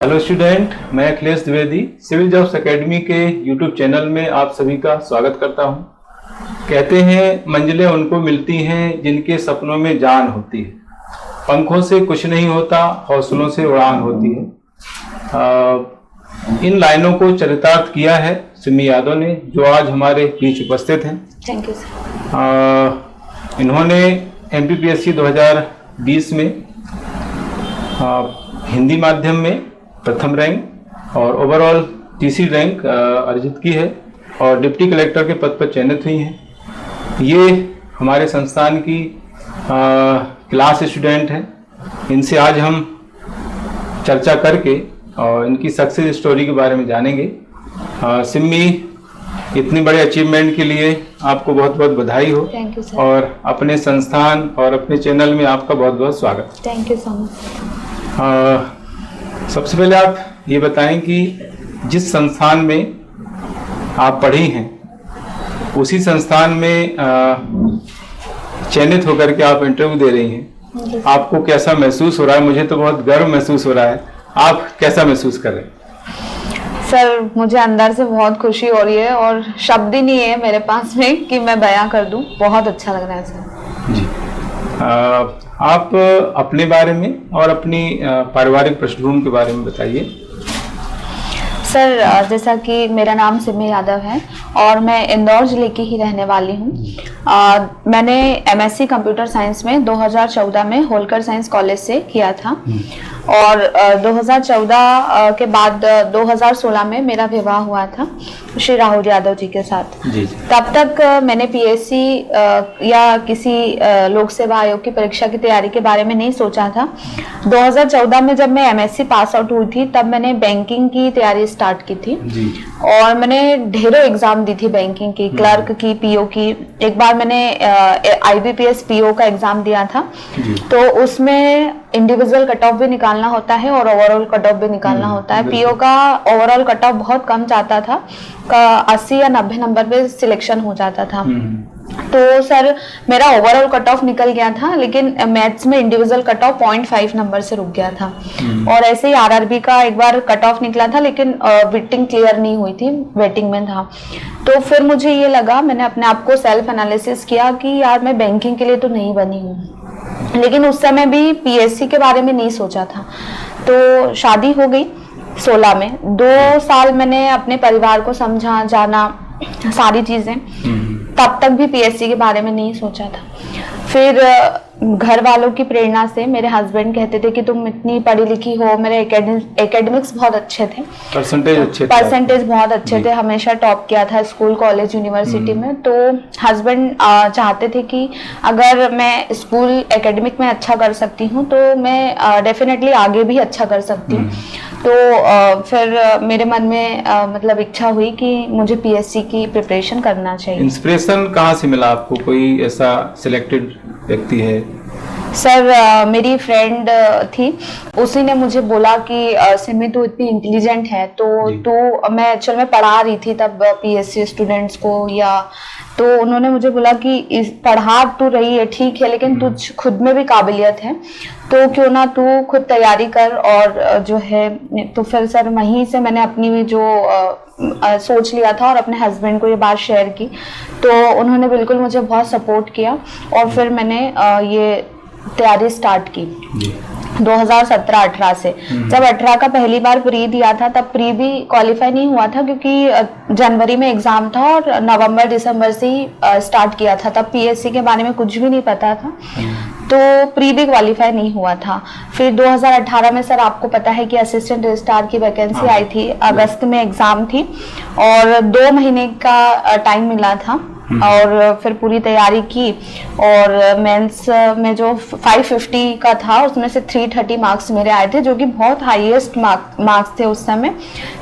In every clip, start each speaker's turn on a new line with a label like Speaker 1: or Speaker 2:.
Speaker 1: Hello student, मैं Akhilesh Dwivedi civil jobs academy के YouTube channel में आप सभी का स्वागत करता हूं। कहते हैं मंजिलें उनको मिलती हैं जिनके सपनों में जान होती है, पंखों से कुछ नहीं होता, हौसलों से उड़ान होती है। इन लाइनों को चरितार्थ किया है सिमी यादव ने, जो आज हमारे बीच उपस्थित हैं।
Speaker 2: Thank you sir.
Speaker 1: इन्होंने MPPSC 2020 में हिंदी माध्यम में प्रथम रैंक और ओवरऑल तीसरी रैंक अर्जित की है और डिप्टी कलेक्टर के पद पर चयनित हुई हैं। ये हमारे संस्थान की क्लास स्टूडेंट हैं। इनसे आज हम चर्चा करके और इनकी सक्सेस स्टोरी के बारे में जानेंगे। सिम्मी, इतनी बड़े अचीवमेंट के लिए आपको बहुत बहुत बधाई हो।
Speaker 2: Thank you sir.
Speaker 1: और अपने संस्थान और अपने चैनल में आपका बहुत बहुत स्वागत।
Speaker 2: Thank you so much.
Speaker 1: सबसे पहले आप ये बताएं कि जिस संस्थान में आप पढ़ी हैं उसी संस्थान में चयनित होकर के आप इंटरव्यू दे रही हैं, आपको कैसा महसूस हो रहा है? मुझे तो बहुत गर्व महसूस हो रहा है, आप कैसा महसूस कर रहे हैं?
Speaker 2: सर, मुझे अंदर से बहुत खुशी हो रही है और शब्द ही नहीं है मेरे पास में कि मैं बयां कर दूं। बहुत अच्छा लग रहा है सर
Speaker 1: जी। आप अपने बारे में और अपनी पारिवारिक पृष्ठभूमि के बारे में बताइए।
Speaker 2: सर, जैसा कि मेरा नाम सिमी यादव है और मैं इंदौर जिले की ही रहने वाली हूँ। मैंने MSc कंप्यूटर साइंस में 2014 में होलकर साइंस कॉलेज से किया था और 2014 के बाद 2016 में मेरा विवाह हुआ था श्री राहुल यादव जी के साथ।
Speaker 1: जी।
Speaker 2: तब तक मैंने PSC या किसी लोक सेवा आयोग की परीक्षा की तैयारी के बारे में नहीं सोचा था। 2014 में जब मैं MSc पास आउट हुई थी तब मैंने बैंकिंग की तैयारी स्टार्ट की थी।
Speaker 1: जी।
Speaker 2: और मैंने ढेरों एग्जाम दी थी, बैंकिंग की, क्लर्क की, PO की। एक बार मैंने IBPS PO का एग्जाम दिया था। तो उसमें इंडिविजुअल कट ऑफ भी निकालना होता है और ओवरऑल कट ऑफ भी निकालना होता है। PO का ओवरऑल कट ऑफ बहुत कम जाता था, 80 या 90 नंबर पे सिलेक्शन हो जाता था। तो सर, मेरा ओवरऑल कट ऑफ निकल गया था, लेकिन मैथ्स में इंडिविजुअल कट ऑफ 0.5 नंबर से रुक गया था। और ऐसे ही RRB का एक बार कट ऑफ निकला था, लेकिन वेटिंग क्लियर नहीं हुई थी, वेटिंग में था। तो फिर मुझे ये लगा, मैंने अपने आप को सेल्फ एनालिसिस किया कि यार मैं बैंकिंग के लिए तो नहीं बनी हूँ। लेकिन उस समय भी PSC के बारे में नहीं सोचा था। तो शादी हो गई 16 में। 2 साल मैंने अपने परिवार को समझा, जाना, सारी चीजें। तब तक भी PSC के बारे में नहीं सोचा था। फिर घर वालों की प्रेरणा से मेरे हस्बैंड कहते थे कि तुम इतनी पढ़ी लिखी हो। मेरे एकेडमिक्स बहुत अच्छे थे, परसेंटेज बहुत अच्छे थे, हमेशा टॉप किया था स्कूल, कॉलेज, यूनिवर्सिटी में। तो हस्बैंड चाहते थे कि अगर मैं स्कूल एकेडमिक में अच्छा कर सकती हूँ तो मैं डेफिनेटली आगे भी अच्छा कर सकती हूँ। तो फिर मेरे मन में मतलब इच्छा हुई कि मुझे PSC की प्रिपरेशन करना चाहिए।
Speaker 1: इंस्पिरेशन कहाँ से मिला आपको? कोई ऐसा सिलेक्टेड व्यक्ति है?
Speaker 2: सर, मेरी फ्रेंड थी, उसी ने मुझे बोला कि सिमी तू इतनी इंटेलिजेंट है तो तू, मैं एक्चुअल में पढ़ा रही थी तब PSC स्टूडेंट्स को, या तो उन्होंने मुझे बोला कि पढ़ा तू रही है ठीक है, लेकिन तुझ खुद में भी काबिलियत है, तो क्यों ना तू खुद तैयारी कर। और जो है, तो फिर सर वहीं से मैंने अपनी जो सोच लिया था और अपने हस्बैंड को ये बात शेयर की। तो उन्होंने बिल्कुल मुझे बहुत सपोर्ट किया और फिर मैंने ये तैयारी स्टार्ट की 2017-18 से। जब 18 का पहली बार प्री दिया था तब प्री भी क्वालिफाई नहीं हुआ था, क्योंकि जनवरी में एग्जाम था और नवंबर-दिसंबर से ही स्टार्ट किया था। तब PSC के बारे में कुछ भी नहीं पता था, तो प्री भी क्वालिफाई नहीं हुआ था। फिर 2018 में सर, आपको पता है कि असिस्टेंट रजिस्ट्रार की वैकेंसी आई थी, अगस्त में एग्जाम थी और 2 महीने का टाइम मिला था और फिर पूरी तैयारी की। और मेंस में जो 550 का था उसमें से 330 मार्क्स मेरे आए थे, जो कि बहुत हाईएस्ट मार्क्स थे उस समय।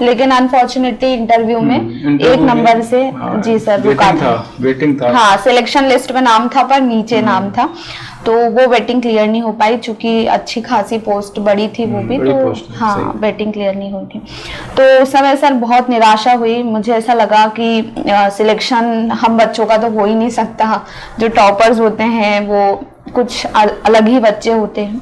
Speaker 2: लेकिन अनफॉर्चुनेटली इंटरव्यू में 1 नंबर से जी सर रुका था।
Speaker 1: वेटिंग था।
Speaker 2: हाँ, सिलेक्शन लिस्ट में नाम था पर नीचे नाम था, तो वो वेटिंग क्लियर नहीं हो पाई, चूंकि अच्छी खासी पोस्ट बड़ी थी वो भी, तो हाँ वेटिंग क्लियर नहीं हुई थी। तो उस समय सर बहुत निराशा हुई। मुझे ऐसा लगा कि सिलेक्शन हम बच्चों का तो हो ही नहीं सकता, जो टॉपर्स होते हैं वो कुछ अलग ही बच्चे होते हैं।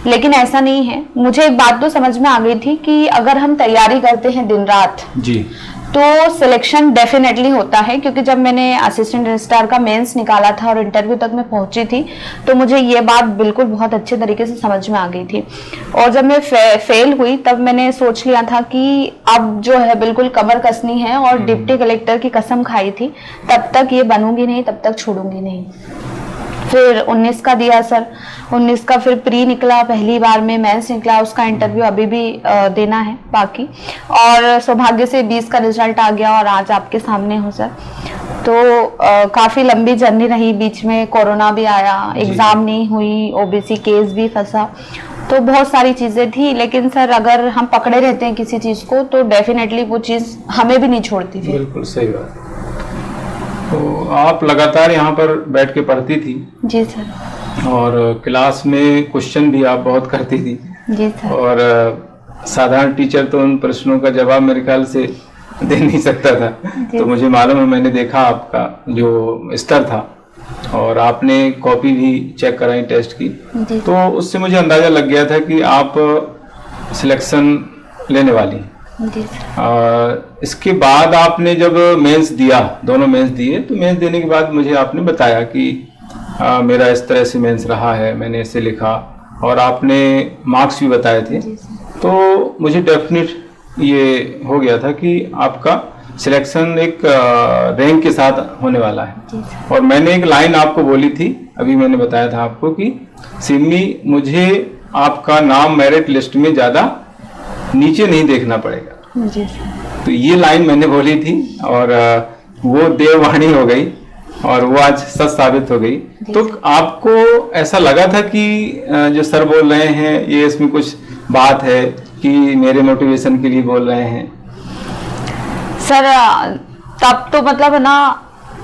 Speaker 2: लेकिन ऐसा नहीं है। मुझे एक बात तो समझ में आ गई थी कि अगर हम तैयारी करते हैं दिन रात
Speaker 1: जी
Speaker 2: तो सिलेक्शन डेफिनेटली होता है, क्योंकि जब मैंने असिस्टेंट रजिस्ट्रार का मेंस निकाला था और इंटरव्यू तक मैं पहुंची थी तो मुझे ये बात बिल्कुल बहुत अच्छे तरीके से समझ में आ गई थी। और जब मैं फेल हुई तब मैंने सोच लिया था कि अब जो है बिल्कुल कमर कसनी है, और डिप्टी कलेक्टर की कसम खाई थी तब तक ये बनूंगी नहीं, तब तक छोड़ूंगी नहीं। फिर 19 का दिया सर, 19 का फिर प्री निकला, पहली बार में मेंस निकला, उसका इंटरव्यू अभी भी देना है बाकी, और सौभाग्य से 20 का रिजल्ट आ गया और आज आपके सामने हो सर। तो काफी लंबी जर्नी रही, बीच में कोरोना भी आया, एग्जाम नहीं हुई, ओबीसी केस भी फंसा, तो बहुत सारी चीजें थी। लेकिन सर अगर हम पकड़े रहते हैं किसी चीज को तो डेफिनेटली वो चीज हमें भी नहीं छोड़ती थी।
Speaker 1: बिल्कुल सही बात। तो आप लगातार यहाँ पर बैठ के पढ़ती थी?
Speaker 2: जी सर।
Speaker 1: और क्लास में क्वेश्चन भी आप बहुत करती थी?
Speaker 2: जी सर। और
Speaker 1: साधारण टीचर तो उन प्रश्नों का जवाब मेरे ख्याल से दे नहीं सकता था, तो मुझे मालूम है, मैंने देखा आपका जो स्तर था, और आपने कॉपी भी चेक कराई टेस्ट की, तो उससे मुझे अंदाजा लग गया था कि आप सिलेक्शन लेने वाली हैं। इसके बाद आपने जब मेंस दिया, दोनों मेंस दिए, तो मेंस देने के बाद मुझे आपने बताया कि मेरा इस तरह से मेंस रहा है, मैंने इसे लिखा, और आपने मार्क्स भी बताए थे, तो मुझे डेफिनेट ये हो गया था कि आपका सिलेक्शन एक रैंक के साथ होने वाला है। और मैंने एक लाइन आपको बोली थी, अभी मैंने बताया था आपको कि सिमी, मुझे आपका नाम मेरिट लिस्ट में ज्यादा नीचे नहीं देखना पड़ेगा।
Speaker 2: जी।
Speaker 1: तो ये लाइन मैंने बोली थी, और वो देववाणी हो गई, और वो आज सच साबित हो गई। तो आपको ऐसा लगा था कि जो सर बोल रहे हैं ये इसमें कुछ बात है कि मेरे मोटिवेशन के लिए बोल रहे हैं?
Speaker 2: सर तब तो मतलब ना,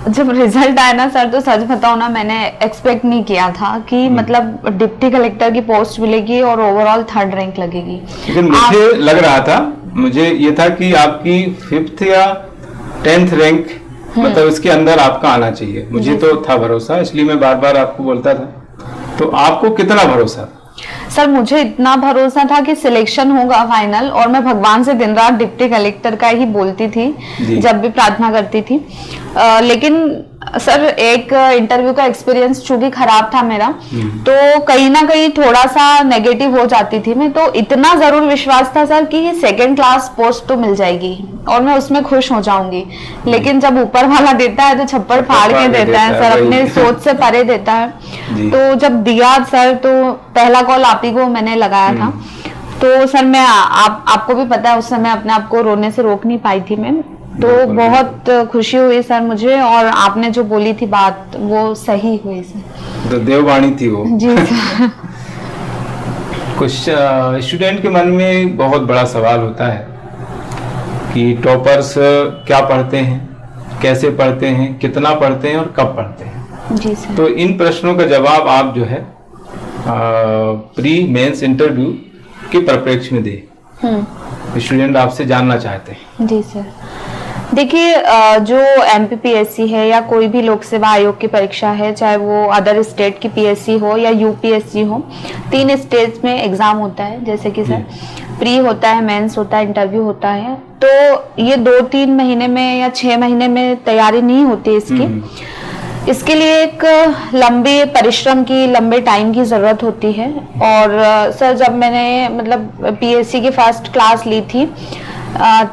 Speaker 2: जब रिजल्ट आया ना सर, तो सच बताओ ना, मैंने एक्सपेक्ट नहीं किया था कि मतलब डिप्टी कलेक्टर की पोस्ट मिलेगी और ओवरऑल 3rd रैंक लगेगी।
Speaker 1: लेकिन मुझे लग रहा था, मुझे ये था कि आपकी 5th या 10th रैंक, मतलब इसके अंदर आपका आना चाहिए, मुझे तो था भरोसा, इसलिए मैं बार बार आपको बोलता था। तो आपको कितना भरोसा?
Speaker 2: सर मुझे इतना भरोसा था कि सिलेक्शन होगा फाइनल, और मैं भगवान से दिन रात डिप्टी कलेक्टर का ही बोलती थी जब भी प्रार्थना करती थी। लेकिन सर एक इंटरव्यू का एक्सपीरियंस चूंकि खराब था मेरा, तो कहीं ना कहीं थोड़ा सा नेगेटिव हो जाती थी मैं, तो इतना जरूर विश्वास था सर कि 2nd क्लास पोस्ट तो मिल जाएगी और मैं उसमें खुश हो जाऊंगी। लेकिन जब ऊपर वाला देता है तो छप्पड़ फाड़ के देता है सर, अपने सोच से परे देता है। तो जब दिया सर, तो पहला कॉल आप ही को मैंने लगाया था। तो सर मैं आपको भी पता है उस समय अपने आप को रोने से रोक नहीं पाई थी मैं, तो बहुत खुशी हुई सर मुझे, और आपने जो बोली थी बात वो सही हुई सर।
Speaker 1: तो देववाणी थी वो।
Speaker 2: जी सर।
Speaker 1: कुछ स्टूडेंट के मन में बहुत बड़ा सवाल होता है कि टॉपर्स क्या पढ़ते हैं, कैसे पढ़ते हैं, कितना पढ़ते हैं और कब पढ़ते हैं।
Speaker 2: जी सर।
Speaker 1: तो इन प्रश्नों का जवाब आप जो है प्री मेंस इंटरव्यू के परिप्रेक्ष्य में दे, स्टूडेंट आपसे जानना चाहते हैं।
Speaker 2: जी सर। देखिए जो एमपीपीएससी है या कोई भी लोक सेवा आयोग की परीक्षा है, चाहे वो अदर स्टेट की पीएससी हो या यूपीएससी हो, 3 स्टेज में एग्जाम होता है। जैसे कि सर प्री होता है, मेंस होता है, इंटरव्यू होता है। तो ये 2-3 महीने में या 6 महीने में तैयारी नहीं होती इसकी। इसके लिए एक लंबे परिश्रम की, लंबे टाइम की जरूरत होती है। और सर जब मैंने मतलब पीएससी की फर्स्ट क्लास ली थी,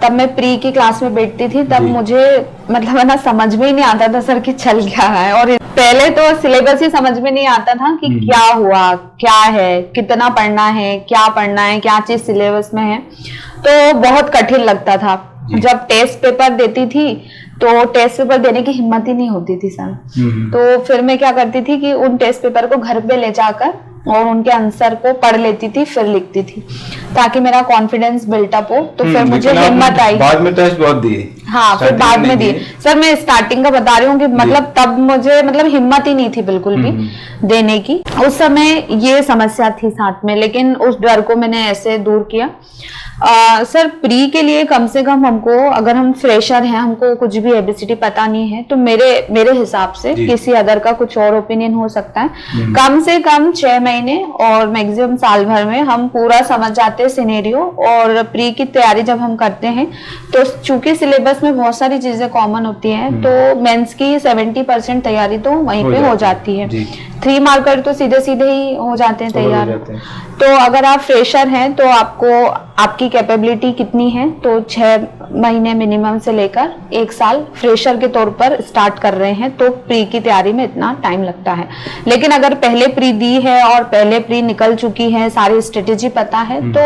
Speaker 2: तब मैं प्री की क्लास में बैठती थी, तब मुझे मतलब है ना समझ में ही नहीं आता था सर कि चल क्या रहा है। और पहले तो सिलेबस ही समझ में नहीं आता था कि क्या हुआ, क्या है, कितना पढ़ना है, क्या चीज सिलेबस में है, तो बहुत कठिन लगता था। जब टेस्ट पेपर देती थी तो टेस्ट पेपर देने की हिम्मत ही नहीं होती थी सर। तो फिर मैं क्या करती थी कि उन टेस्ट पेपर को घर पे ले जाकर और उनके आंसर को पढ़ लेती थी, फिर लिखती थी, ताकि मेरा कॉन्फिडेंस बिल्टअप हो। तो फिर मुझे हिम्मत आई।
Speaker 1: बाद में टेस्ट बहुत दिए?
Speaker 2: हाँ, फिर बाद में दिए सर। मैं स्टार्टिंग का बता रही हूँ कि मतलब तब मुझे मतलब हिम्मत ही नहीं थी बिल्कुल भी देने की। उस समय ये समस्या थी साथ में, लेकिन उस डर को मैंने ऐसे दूर किया। सर प्री के लिए कम से कम हमको, अगर हम फ्रेशर हैं, हमको कुछ भी एबीसीडी पता नहीं है, तो मेरे हिसाब से किसी अदर का कुछ और ओपिनियन हो सकता है, कम से कम 6 महीने और मैक्सिमम साल भर में हम पूरा समझ जाते हैं सिनेरियो। और प्री की तैयारी जब हम करते हैं तो चूंकि सिलेबस में बहुत सारी चीजें कॉमन होती हैं, तो मेंस की 70% तैयारी तो वहीं पे हो जाती है। 3 मार्कर तो सीधे सीधे ही हो जाते हैं तैयार। तो अगर आप फ्रेशर हैं तो आपकी कैपेबिलिटी कितनी है, तो 6 महीने मिनिमम से लेकर 1 साल फ्रेशर के तौर पर स्टार्ट कर रहे हैं, तो प्री की तैयारी में इतना टाइम लगता है। लेकिन अगर पहले प्री दी है और पहले प्री निकल चुकी है, सारी स्ट्रेटेजी पता है, तो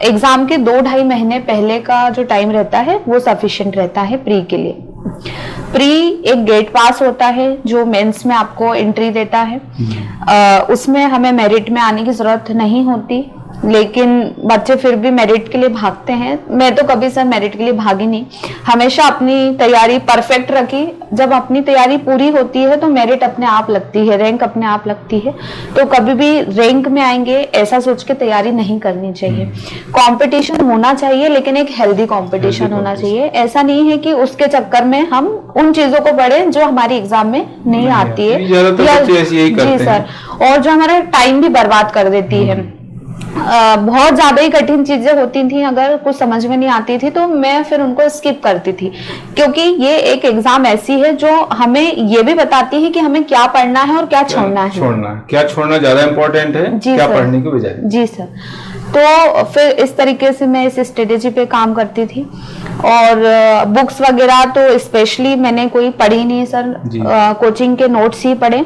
Speaker 2: एग्जाम के 2-2.5 महीने पहले का जो टाइम रहता है वो सफिशिएंट रहता है प्री के लिए। प्री एक गेट पास होता है जो मेंस में आपको एंट्री देता है। उसमें हमें मेरिट में आने की जरूरत नहीं होती, लेकिन बच्चे फिर भी मेरिट के लिए भागते हैं। मैं तो कभी सर मेरिट के लिए भागी नहीं, हमेशा अपनी तैयारी परफेक्ट रखी। जब अपनी तैयारी पूरी होती है तो मेरिट अपने आप लगती है, रैंक अपने आप लगती है। तो कभी भी रैंक में आएंगे ऐसा सोच के तैयारी नहीं करनी चाहिए। कंपटीशन होना चाहिए, लेकिन एक हेल्दी कंपटीशन होना चाहिए। ऐसा नहीं है कि उसके चक्कर में हम उन चीजों को पढ़ें जो हमारी एग्जाम में नहीं आती है, जी सर, और जो हमारा टाइम भी बर्बाद कर देती है। बहुत ज्यादा ही कठिन चीजें होती थी, अगर कुछ समझ में नहीं आती थी तो मैं फिर उनको स्किप करती थी, क्योंकि ये एक एग्जाम ऐसी है जो हमें ये भी बताती है कि हमें क्या पढ़ना है और क्या छोड़ना है।
Speaker 1: क्या छोड़ना ज्यादा इम्पोर्टेंट है, क्या पढ़ने की बजाय। जी सर।
Speaker 2: तो फिर इस तरीके से मैं इस स्ट्रेटेजी पे काम करती थी। और बुक्स वगैरह तो स्पेशली मैंने कोई पढ़ी नहीं सर, कोचिंग के नोट्स ही पढ़े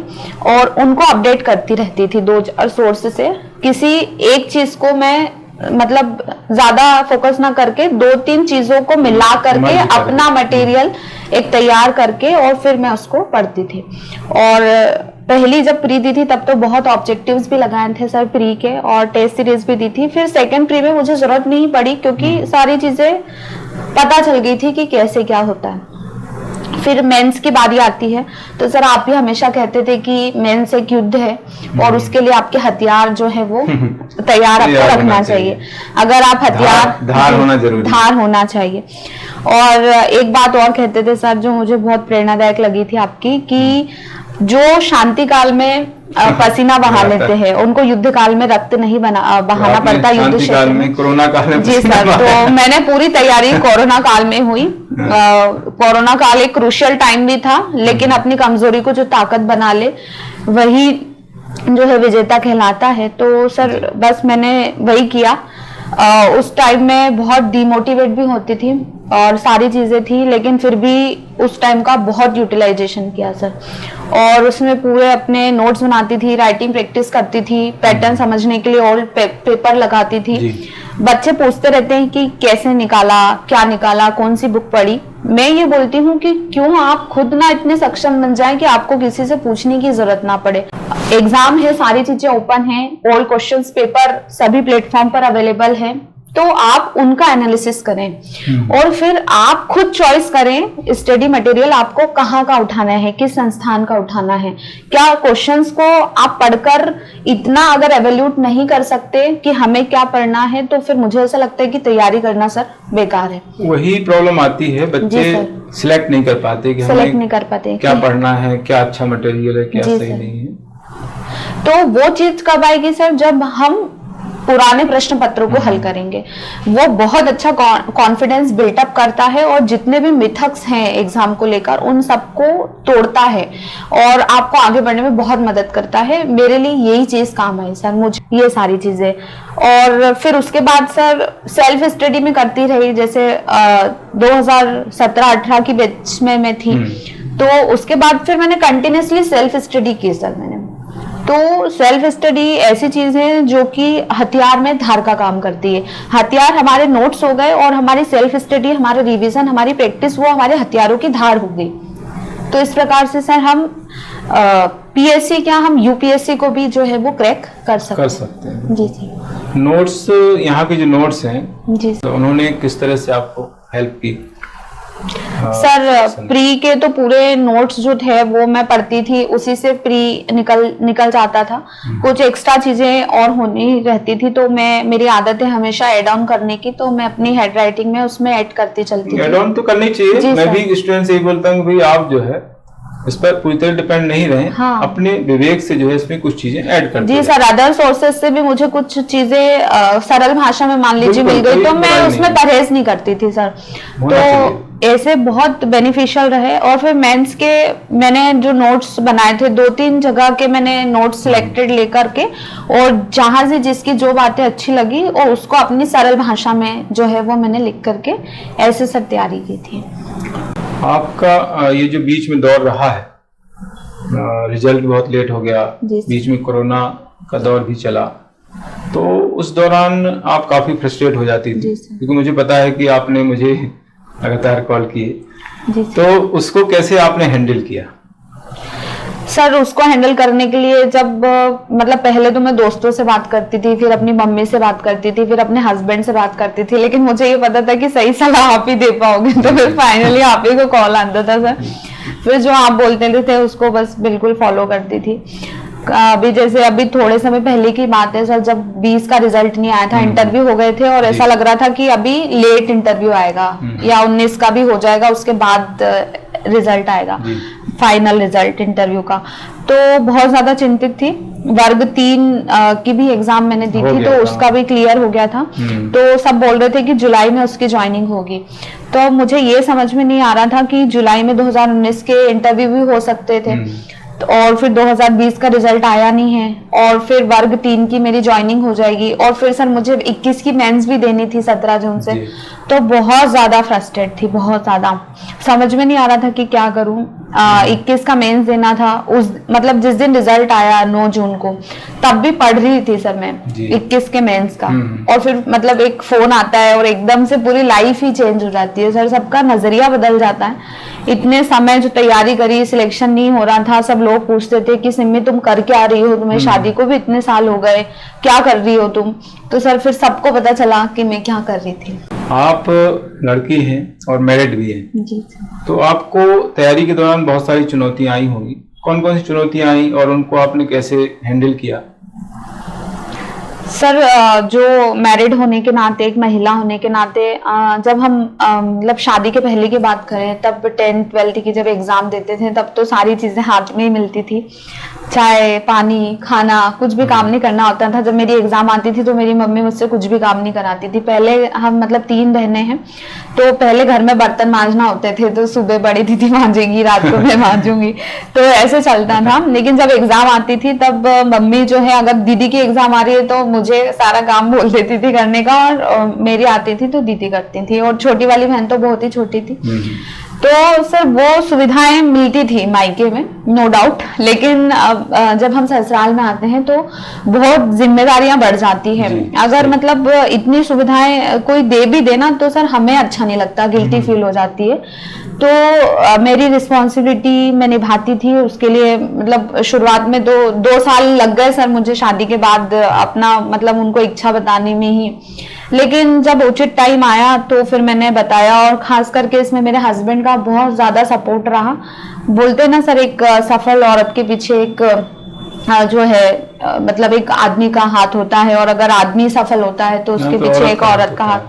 Speaker 2: और उनको अपडेट करती रहती थी 2 सोर्स से। किसी एक चीज को मैं मतलब ज्यादा फोकस ना करके 2-3 चीजों को मिला करके अपना मटेरियल एक तैयार करके और फिर मैं उसको पढ़ती थी। और पहली जब प्री दी थी तब तो बहुत ऑब्जेक्टिव्स भी लगाए थे सर प्री के, और टेस्ट सीरीज भी दी थी। फिर सेकंड प्री में मुझे जरूरत नहीं पड़ी, क्योंकि सारी चीजें पता चल गई थी कि कैसे क्या होता है। फिर मेंस की बारी आती है, तो सर आप भी हमेशा कहते थे कि मेंस एक युद्ध है और उसके लिए आपके हथियार जो है वो तैयार आपको रखना चाहिए। अगर आप हथियार धार होना चाहिए। और एक बात और कहते थे सर जो मुझे बहुत प्रेरणादायक लगी थी आपकी, कि जो शांति काल में पसीना बहा लेते हैं उनको युद्ध काल में रक्त नहीं बहाना पड़ता युद्ध क्षेत्र में। कोरोना काल में जी सर, तो मैंने पूरी तैयारी कोरोना काल में हुई। कोरोना काल एक क्रूशियल टाइम भी था, लेकिन अपनी कमजोरी को जो ताकत बना ले वही जो है विजेता कहलाता है। तो सर बस मैंने वही किया। उस टाइम में बहुत डिमोटिवेट भी होती थी और सारी चीजें थी, लेकिन फिर भी उस टाइम का बहुत यूटिलाइजेशन किया सर। और उसमें पूरे अपने नोट्स बनाती थी, राइटिंग प्रैक्टिस करती थी, पैटर्न समझने के लिए ओल्ड पेपर लगाती थी। बच्चे पूछते रहते हैं कि कैसे निकाला, क्या निकाला, कौन सी बुक पढ़ी। मैं ये बोलती हूँ कि क्यों आप खुद ना इतने सक्षम बन जाएं कि आपको किसी से पूछने की जरूरत ना पड़े। एग्जाम है, सारी चीजें ओपन है, ऑल क्वेश्चंस पेपर सभी प्लेटफॉर्म पर अवेलेबल है, तो आप उनका एनालिसिस करें और फिर आप खुद चॉइस करें स्टडी मटेरियल आपको कहाँ का उठाना है, किस संस्थान का उठाना है। क्या क्वेश्चंस को आप पढ़कर इतना अगर एवेल्यूट नहीं कर सकते कि हमें क्या पढ़ना है, तो फिर मुझे ऐसा लगता है कि तैयारी करना सर बेकार है।
Speaker 1: वही प्रॉब्लम आती है, बच्चे सिलेक्ट नहीं कर पाते कि
Speaker 2: सिलेक्ट नहीं कर पाते
Speaker 1: क्या पढ़ना है, क्या अच्छा मटेरियल है, क्या सही नहीं है।
Speaker 2: तो वो चीज कब आएगी सर, जब हम पुराने प्रश्न पत्रों को हल करेंगे। वो बहुत अच्छा कॉन्फिडेंस बिल्टअप करता है और जितने भी मिथक्स हैं एग्जाम को लेकर उन सबको तोड़ता है और आपको आगे बढ़ने में बहुत मदद करता है। मेरे लिए यही चीज काम आई सर, मुझे ये सारी चीजें। और फिर उसके बाद सर सेल्फ स्टडी में करती रही, जैसे 2017-18 की बैच में मैं थी, तो उसके बाद फिर मैंने कंटिन्यूसली सेल्फ स्टडी की सर मैंने। तो सेल्फ स्टडी ऐसी चीज है जो कि हथियार में धार का काम करती है। हथियार हमारे नोट्स हो गए और हमारी सेल्फ स्टडी, हमारा रिवीजन, हमारी प्रैक्टिस वो हमारे हथियारों की धार हो गई। तो इस प्रकार से सर हम पीएससी क्या, हम यूपीएससी को भी जो है वो क्रैक कर सकते हैं। जी जी।
Speaker 1: नोट्स, यहाँ के जो नोट्स हैं जी, तो उन्होंने किस तरह से आपको हेल्प की?
Speaker 2: सर प्री के तो पूरे नोट्स जो थे वो मैं पढ़ती थी, उसी से प्री निकल जाता था। कुछ एक्स्ट्रा चीजें और होनी रहती थी तो मेरी आदत है हमेशा एड ऑन करने की, तो मैं अपनी हेड राइटिंग में उसमें ऐड करती चलती थी।
Speaker 1: एड ऑन तो करनी चाहिए। मैं भी स्टूडेंट से ही बोलता हूँ भाई आप जो है इस पर पूरी तरह डिपेंड नहीं रहे। हाँ। अपने विवेक से जो है इसमें कुछ चीजें ऐड करते
Speaker 2: जी सर, अदर सोर्सेज से भी मुझे कुछ चीजें सरल भाषा में मान लीजिए मिल गई तो मैं उसमें परहेज नहीं करती थी सर। तो ऐसे बहुत बेनिफिशियल रहे। और फिर मेंस के मैंने जो नोट्स बनाए थे 2-3 जगह के मैंने नोट्स सिलेक्टेड लेकर के, और जहां से जिसकी जो बातें अच्छी लगी और उसको अपनी सरल भाषा में जो है वो मैंने लिख करके ऐसे सब तैयारी की थी।
Speaker 1: आपका ये जो बीच में दौर रहा है, रिजल्ट बहुत लेट हो गया, बीच में कोरोना का दौर भी चला, तो उस दौरान आप काफी फ्रस्ट्रेट हो जाती थी, क्योंकि मुझे पता है कि आपने मुझे लगातार कॉल किए, तो उसको कैसे आपने हैंडल किया?
Speaker 2: सर उसको हैंडल करने के लिए जब मतलब पहले तो मैं दोस्तों से बात करती थी, फिर अपनी मम्मी से बात करती थी, फिर अपने हस्बैंड से बात करती थी, लेकिन मुझे ये पता था कि सही सलाह आप ही दे पाओगे, तो फिर फाइनली आप ही को कॉल आता था सर। फिर जो आप बोलते थे उसको बस बिल्कुल फॉलो करती थी। अभी थोड़े समय पहले की बात है सर, जब 20 का रिजल्ट नहीं आया था, इंटरव्यू हो गए थे और ऐसा लग रहा था कि अभी लेट इंटरव्यू आएगा या 19 का भी हो जाएगा, उसके बाद रिजल्ट आएगा, फाइनल रिजल्ट इंटरव्यू का। तो बहुत ज्यादा चिंतित थी। वर्ग 3 की भी एग्जाम मैंने दी थी, तो उसका भी क्लियर हो गया था। तो सब बोल रहे थे कि जुलाई में उसकी ज्वाइनिंग होगी, तो मुझे ये समझ में नहीं आ रहा था कि जुलाई में 2019 के इंटरव्यू भी हो सकते थे, और फिर 2020 का रिजल्ट आया नहीं है, और फिर वर्ग 3 की मेरी ज्वाइनिंग हो जाएगी, और फिर सर मुझे 21 की मेंस भी देनी थी 17 जून से। तो बहुत ज्यादा फ्रस्ट्रेट थी, बहुत ज्यादा समझ में नहीं आ रहा था कि क्या करूं। 21 का मेंस देना था, उस मतलब जिस दिन रिजल्ट आया 9 जून को, तब भी पढ़ रही थी सर मैं 21 के मेंस का, और फिर मतलब एक फोन आता है और एकदम से पूरी लाइफ ही चेंज हो जाती है सर, सबका नजरिया बदल जाता है। इतने समय जो तैयारी करी, सिलेक्शन नहीं हो रहा था, सब लोग पूछते थे कि सिम्मी तुम कर क्या रही हो, तुम्हें शादी को भी इतने साल हो गए, क्या कर रही हो तुम? तो सर फिर सबको पता चला कि मैं क्या कर रही थी।
Speaker 1: आप लड़की हैं और मैरिड भी हैं,
Speaker 2: जी,
Speaker 1: तो आपको तैयारी के दौरान बहुत सारी चुनौतियां आई होंगी। कौन कौन सी चुनौतियां आई और उनको आपने कैसे हैंडल किया?
Speaker 2: सर जो मैरिड होने के नाते, एक महिला होने के नाते, जब हम मतलब शादी के पहले की बात करें, तब 10th 12th की जब एग्जाम देते थे, तब तो सारी चीजें हाथ में ही मिलती थी, चाय पानी खाना, कुछ भी काम नहीं करना होता था। जब मेरी एग्जाम आती थी तो मेरी मम्मी मुझसे कुछ भी काम नहीं कराती थी। पहले हम मतलब 3 बहनें हैं, तो पहले घर में बर्तन मांजना होते थे, तो सुबह बड़ी दीदी मांजेगी, रात को मैं मांजूंगी, तो ऐसे चलता था। लेकिन जब एग्जाम आती थी तब मम्मी जो है, अगर दीदी की एग्जाम आ रही है तो मुझे सारा काम बोल देती थी करने का, और मेरी आती थी तो दीदी करती थी, और छोटी वाली बहन तो बहुत ही छोटी थी। तो सर वो सुविधाएं मिलती थी मायके में, नो डाउट, लेकिन जब हम ससुराल में आते हैं तो बहुत जिम्मेदारियां बढ़ जाती हैं। अगर मतलब इतनी सुविधाएं कोई दे भी देना तो सर हमें अच्छा नहीं लगता, गिल्टी फील हो जाती है। तो मेरी रिस्पॉन्सिबिलिटी मैं निभाती थी, उसके लिए मतलब शुरुआत में 2 साल लग गए सर मुझे शादी के बाद अपना मतलब उनको इच्छा बताने में ही, लेकिन जब उचित टाइम आया तो फिर मैंने बताया, और खास करके इसमें मेरे हस्बैंड का बहुत ज्यादा सपोर्ट रहा। बोलते ना सर, एक सफल औरत के पीछे एक जो है मतलब एक आदमी का हाथ होता है, और अगर आदमी सफल होता है तो उसके पीछे एक औरत का हाथ।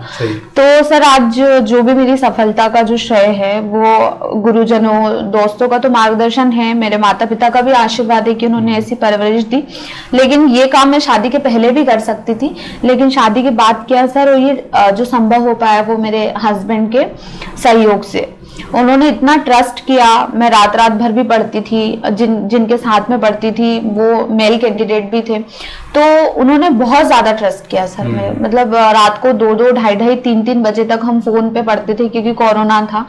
Speaker 2: तो सर आज जो भी मेरी सफलता का जो श्रेय है वो गुरुजनों, दोस्तों का तो मार्गदर्शन है, मेरे माता पिता का भी आशीर्वाद है कि उन्होंने ऐसी परवरिश दी। लेकिन ये काम मैं शादी के पहले भी कर सकती थी, लेकिन शादी के बाद किया सर, और ये जो संभव हो पाया वो मेरे हस्बैंड के सहयोग से। उन्होंने इतना ट्रस्ट किया, मैं रात भर भी पढ़ती थी, जिनके साथ में पढ़ती थी वो मेल कैंडिडेट भी थे, तो उन्होंने बहुत ज्यादा ट्रस्ट किया सर मेरे। मतलब रात को 2-2, 2:30, 3-3 बजे तक हम फोन पे पढ़ते थे, क्योंकि कोरोना था।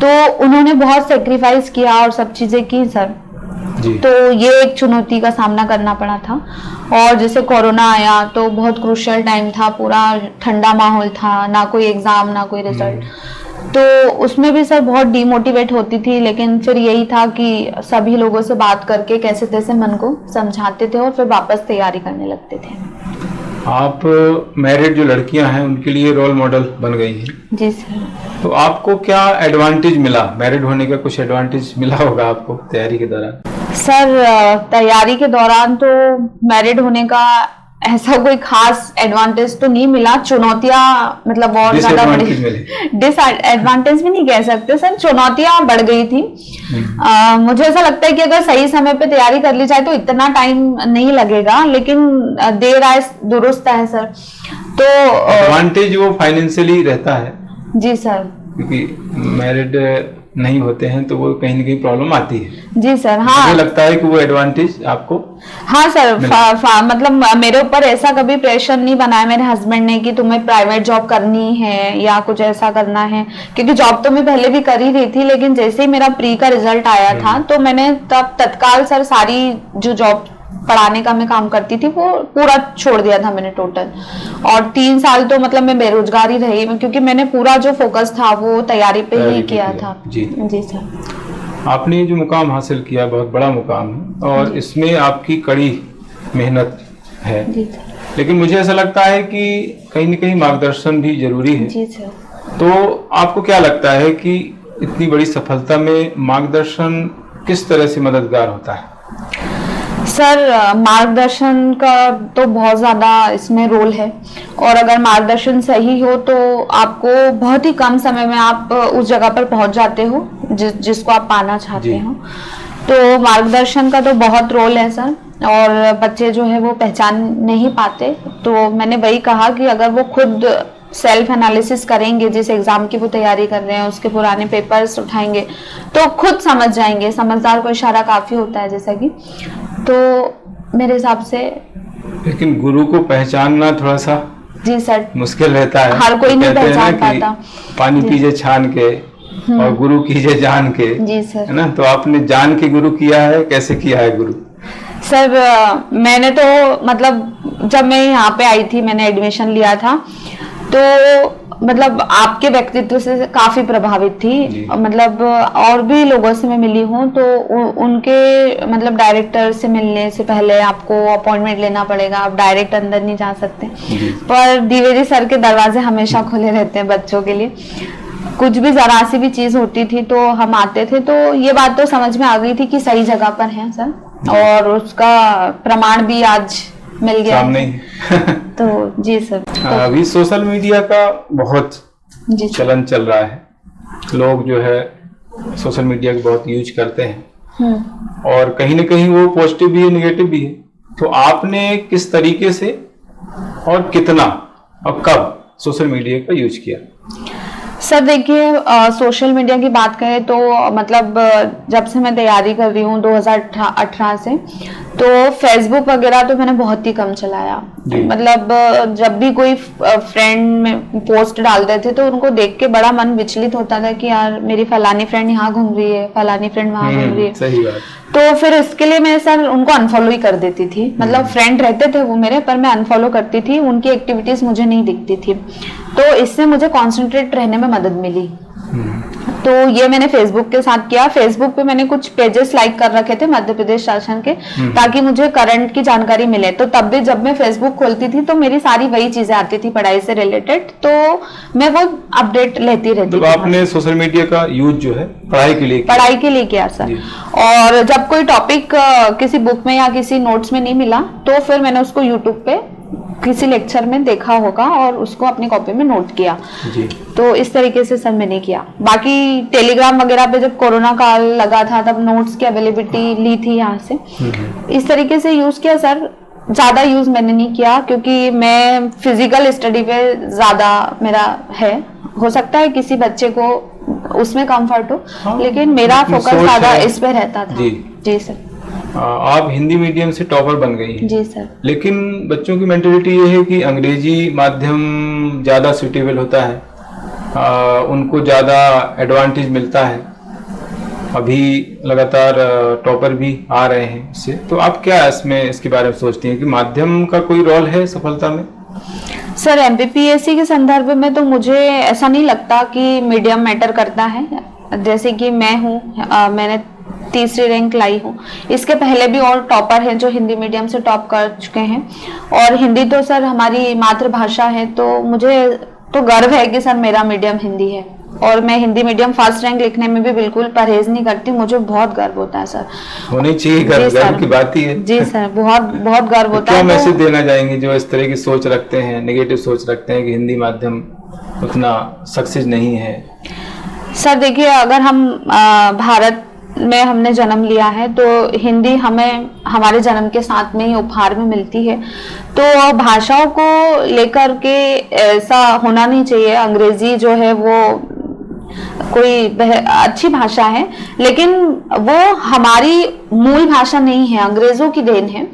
Speaker 2: तो उन्होंने बहुत सेक्रीफाइस किया और सब चीजें की सर। तो ये एक चुनौती का सामना करना पड़ा था। और जैसे कोरोना आया तो बहुत क्रूशियल टाइम था, पूरा ठंडा माहौल था, ना कोई एग्जाम ना कोई रिजल्ट, तो उसमें भी सर बहुत डिमोटिवेट होती थी। लेकिन फिर यही था कि सभी लोगों से बात करके कैसे तैसे मन को समझाते थे और फिर वापस तैयारी करने लगते थे।
Speaker 1: आप मैरिड जो लड़कियां हैं उनके लिए रोल मॉडल बन गई हैं।
Speaker 2: जी सर।
Speaker 1: तो आपको क्या एडवांटेज मिला, मैरिड होने का कुछ एडवांटेज मिला होगा आपको तैयारी के दौरान?
Speaker 2: सर तैयारी के दौरान तो मैरिड होने का ऐसा कोई खास एडवांटेज तो नहीं मिला। चुनौतियां मतलब बहुत ज्यादा बड़ी, डिसएडवांटेज भी नहीं कह सकते सर, चुनौतियां बढ़ गई थी। मुझे ऐसा लगता है कि अगर सही समय पे तैयारी कर ली जाए तो इतना टाइम नहीं लगेगा, लेकिन देर आए दुरुस्त है सर। तो
Speaker 1: एडवांटेज वो फाइनेंशियली रहता है।
Speaker 2: जी सर।
Speaker 1: क्योंकि मैरिड नहीं होते हैं तो वो कहीं ना कहीं प्रॉब्लम आती है।
Speaker 2: जी सर। हाँ,
Speaker 1: मुझे लगता है कि वो एडवांटेज आपको।
Speaker 2: हाँ सर, मतलब मेरे ऊपर ऐसा कभी प्रेशर नहीं बनाया मेरे हस्बैंड ने कि तुम्हें प्राइवेट जॉब करनी है या कुछ ऐसा करना है, क्योंकि जॉब तो मैं पहले भी कर ही रही थी, लेकिन जैसे ही मेरा प्री का रिजल्ट आया था तो मैंने तब तत्काल सर सारी जो जॉब पढ़ाने का मैं काम करती थी वो पूरा छोड़ दिया था मैंने टोटल। और 3 साल तो मतलब मैं बेरोजगार ही रही, क्योंकि मैंने पूरा जो फोकस था वो तैयारी पे ही किया था। जी सर।
Speaker 1: आपने जो मुकाम हासिल किया बहुत बड़ा मुकाम है और इसमें आपकी कड़ी मेहनत है।
Speaker 2: जी सर।
Speaker 1: लेकिन मुझे ऐसा लगता है कि कहीं न कहीं मार्गदर्शन भी जरूरी है।
Speaker 2: जी सर।
Speaker 1: तो आपको क्या लगता है कि इतनी बड़ी सफलता में मार्गदर्शन किस तरह से मददगार होता है?
Speaker 2: सर मार्गदर्शन का तो बहुत ज़्यादा इसमें रोल है, और अगर मार्गदर्शन सही हो तो आपको बहुत ही कम समय में आप उस जगह पर पहुंच जाते हो जिसको आप पाना चाहते हो। तो मार्गदर्शन का तो बहुत रोल है सर, और बच्चे जो है वो पहचान नहीं पाते। तो मैंने वही कहा कि अगर वो खुद सेल्फ एनालिसिस करेंगे, जिस एग्जाम की वो तैयारी कर रहे हैं उसके पुराने पेपर्स उठाएंगे तो खुद समझ जाएंगे। समझदार को इशारा काफी होता है जैसा कि, तो मेरे हिसाब से।
Speaker 1: लेकिन गुरु को पहचानना थोड़ा सा
Speaker 2: जी सर
Speaker 1: मुश्किल रहता है।
Speaker 2: हर कोई नहीं पहचान पाता।
Speaker 1: पानी पीजे छान के और गुरु कीजिए जान के।
Speaker 2: जी सर।
Speaker 1: है ना? तो आपने जान के गुरु किया है, कैसे किया है गुरु?
Speaker 2: सर मैंने तो मतलब जब मैं यहाँ पे आई थी, मैंने एडमिशन लिया था, तो मतलब आपके व्यक्तित्व से काफी प्रभावित थी। मतलब और भी लोगों से मैं मिली हूँ तो उनके मतलब डायरेक्टर से मिलने से पहले आपको अपॉइंटमेंट लेना पड़ेगा, आप डायरेक्ट अंदर नहीं जा सकते। पर द्विवेदी सर के दरवाजे हमेशा खुले रहते हैं बच्चों के लिए। कुछ भी जरा सी भी चीज होती थी तो हम आते थे। तो ये बात तो समझ में आ गई थी कि सही जगह पर है सर, और उसका प्रमाण भी आज मिल गया
Speaker 1: सामने।
Speaker 2: तो जी सर। तो
Speaker 1: अभी सोशल मीडिया का बहुत चलन चल रहा है, लोग जो है सोशल मीडिया को बहुत यूज करते हैं और कहीं ना कहीं वो पॉजिटिव भी है निगेटिव भी है। तो आपने किस तरीके से और कितना और कब सोशल मीडिया का यूज किया?
Speaker 2: सर देखिए, सोशल मीडिया की बात करें तो मतलब जब से मैं तैयारी कर रही हूँ 2018 से, तो फेसबुक वगैरह तो मैंने बहुत ही कम चलाया। मतलब जब भी कोई फ्रेंड में पोस्ट डालते थे तो उनको देख के बड़ा मन विचलित होता था कि यार मेरी फलानी फ्रेंड यहाँ घूम रही है, फलानी फ्रेंड वहां घूम रही है।
Speaker 1: सही बात।
Speaker 2: तो फिर इसके लिए मैं सर उनको अनफॉलो ही कर देती थी। मतलब फ्रेंड रहते थे वो मेरे, पर मैं अनफॉलो करती थी, उनकी एक्टिविटीज मुझे नहीं दिखती थी। तो इससे मुझे कॉन्सेंट्रेट रहने में मदद मिली। तो ये मैंने फेसबुक के साथ किया। फेसबुक पे मैंने कुछ पेजेस लाइक कर रखे थे मध्य प्रदेश शासन के, ताकि मुझे करंट की जानकारी मिले। तो तब भी जब मैं फेसबुक खोलती थी तो मेरी सारी वही चीजें आती थी पढ़ाई से रिलेटेड, तो मैं वो अपडेट लेती रहती थी।
Speaker 1: तो आपने सोशल मीडिया का यूज जो है पढ़ाई के लिए किया
Speaker 2: सर। और जब कोई टॉपिक किसी बुक में या किसी नोट्स में नहीं मिला तो फिर मैंने उसको यूट्यूब पे किसी लेक्चर में देखा होगा और उसको अपनी कॉपी में नोट किया जी। तो इस तरीके से सर मैंने किया। बाकी टेलीग्राम वगैरह पे जब कोरोना काल लगा था तब नोट्स की अवेलेबिलिटी ली थी यहाँ से, इस तरीके से यूज किया सर। ज्यादा यूज मैंने नहीं किया क्योंकि मैं फिजिकल स्टडी पे ज्यादा मेरा है। हो सकता है किसी बच्चे को उसमें कंफर्ट हो, लेकिन मेरा फोकस ज्यादा इस पे रहता था। जी सर।
Speaker 1: आप हिंदी मीडियम से टॉपर बन गई हैं।
Speaker 2: जी सर।
Speaker 1: लेकिन बच्चों की मेंटेलिटी ये है कि अंग्रेजी माध्यम ज्यादा सुटेबल होता है, उनको ज्यादा एडवांटेज मिलता है। अभी लगातार टॉपर भी आ रहे हैं इससे। तो आप क्या इसके बारे में सोचती हैं कि माध्यम का कोई रोल है सफलता में?
Speaker 2: सर एमपीपीएससी के संदर्भ में तो मुझे ऐसा नहीं लगता कि मीडियम मैटर करता है। जैसे कि मैं हूँ, मैंने तीसरी रैंक लाई हूँ। इसके पहले भी और टॉपर हैं जो हिंदी मीडियम से टॉप कर चुके हैं। और हिंदी तो सर हमारी मातृभाषा है, तो मुझे तो गर्व है कि सर मेरा मीडियम हिंदी है और मैं हिंदी मीडियम फर्स्ट रैंक लिखने में भी बिल्कुल परहेज नहीं करती। मुझे बहुत गर्व होता है सर।
Speaker 1: होनी चाहिए, गर्व की बात ही है।
Speaker 2: जी सर, बहुत बहुत गर्व होता है।
Speaker 1: क्या मैसेज देना चाहेंगे जो इस तरह की सोच रखते हैं, नेगेटिव सोच रखते हैं कि हिंदी माध्यम उतना सक्सेस नहीं है?
Speaker 2: सर देखिए, अगर हम भारत में हमने जन्म लिया है तो हिंदी हमें हमारे जन्म के साथ में ही उपहार में मिलती है। तो भाषाओं को लेकर के ऐसा होना नहीं चाहिए। अंग्रेजी जो है वो कोई अच्छी भाषा है, लेकिन वो हमारी मूल भाषा नहीं है, अंग्रेजों की देन है।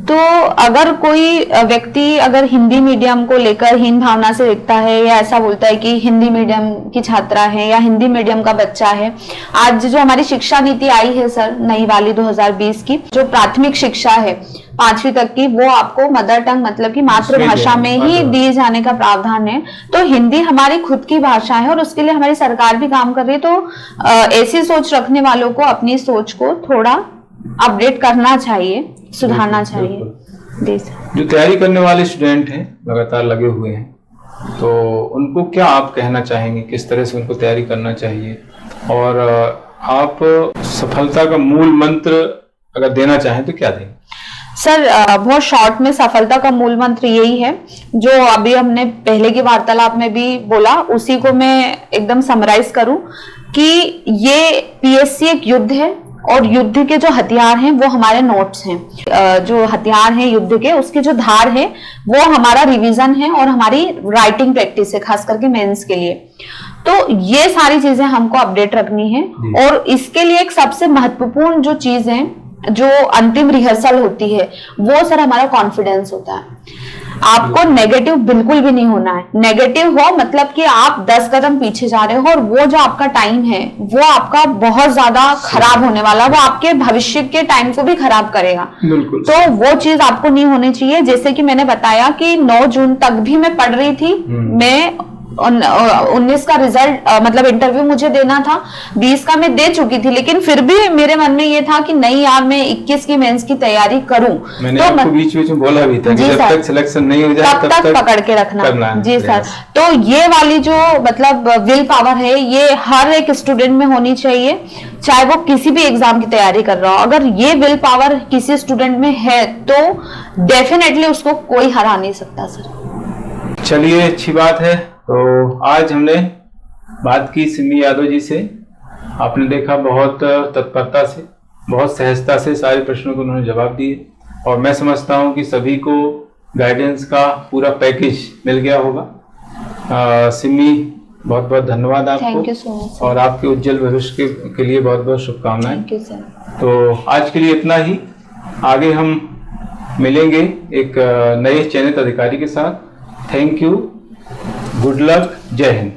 Speaker 2: तो अगर कोई व्यक्ति अगर हिंदी मीडियम को लेकर हीन भावना से देखता है या ऐसा बोलता है कि हिंदी मीडियम की छात्रा है या हिंदी मीडियम का बच्चा है, आज जो हमारी शिक्षा नीति आई है सर नई वाली 2020 की, जो प्राथमिक शिक्षा है 5वीं तक की, वो आपको मदर टंग मतलब कि मातृभाषा में ही दिए जाने का प्रावधान है। तो हिंदी हमारी खुद की भाषा है और उसके लिए हमारी सरकार भी काम कर रही है। तो ऐसी सोच रखने वालों को अपनी सोच को थोड़ा अपडेट करना चाहिए, सुधारना चाहिए।
Speaker 1: जो तैयारी करने वाले स्टूडेंट हैं, लगातार लगे हुए हैं, तो उनको क्या आप कहना चाहेंगे, किस तरह से उनको तैयारी करना चाहिए? और आप सफलता का मूल मंत्र अगर देना चाहें तो क्या दें?
Speaker 2: सर बहुत शॉर्ट में सफलता का मूल मंत्र यही है जो अभी हमने पहले की वार्तालाप में भी बोला, उसी को मैं एकदम समराइज करूं कि ये पीएससी एक युद्ध है और युद्ध के जो हथियार हैं वो हमारे नोट्स हैं। जो हथियार हैं युद्ध के, उसकी जो धार है वो हमारा रिवीजन है और हमारी राइटिंग प्रैक्टिस है, खास करके मेंस के लिए। तो ये सारी चीजें हमको अपडेट रखनी है और इसके लिए एक सबसे महत्वपूर्ण जो चीज है, जो अंतिम रिहर्सल होती है, वो सर हमारा कॉन्फिडेंस होता है। आपको नेगेटिव बिल्कुल भी नहीं होना है। नेगेटिव हो मतलब कि आप 10 कदम पीछे जा रहे हो और वो जो आपका टाइम है वो आपका बहुत ज्यादा खराब होने वाला, वो आपके भविष्य के टाइम को भी खराब करेगा। तो वो चीज आपको नहीं होनी चाहिए। जैसे कि मैंने बताया कि 9 जून तक भी मैं पढ़ रही थी, मैं 19 का रिजल्ट मतलब इंटरव्यू मुझे देना था, 20 का मैं दे चुकी थी, लेकिन फिर भी मेरे मन में ये था कि नहीं यार मैं 21 की मेंस की तैयारी करूं।
Speaker 1: मैंने तो आपको बीच में बोला भी था कि जब तक सिलेक्शन नहीं हो जाए
Speaker 2: तब तक पकड़ के रखना। जी सर, तो ये वाली जो मतलब विल पावर है ये हर एक स्टूडेंट में होनी चाहिए, चाहे वो किसी भी एग्जाम की तैयारी कर रहा हो। अगर ये विल पावर किसी स्टूडेंट में है तो डेफिनेटली उसको कोई हरा नहीं सकता सर।
Speaker 1: चलिए, अच्छी बात है। तो आज हमने बात की सिमी यादव जी से। आपने देखा बहुत तत्परता से, बहुत सहजता से सारे प्रश्नों को उन्होंने जवाब दिए और मैं समझता हूं कि सभी को गाइडेंस का पूरा पैकेज मिल गया होगा। सिमी, बहुत बहुत धन्यवाद आपको।
Speaker 2: थैंक यू सो मच
Speaker 1: और आपके उज्जवल भविष्य के लिए बहुत बहुत शुभकामनाएं।
Speaker 2: Thank you sir.
Speaker 1: तो आज के लिए इतना ही। आगे हम मिलेंगे एक नए चयनित अधिकारी के साथ। थैंक यू, गुड लक, जय हिंद।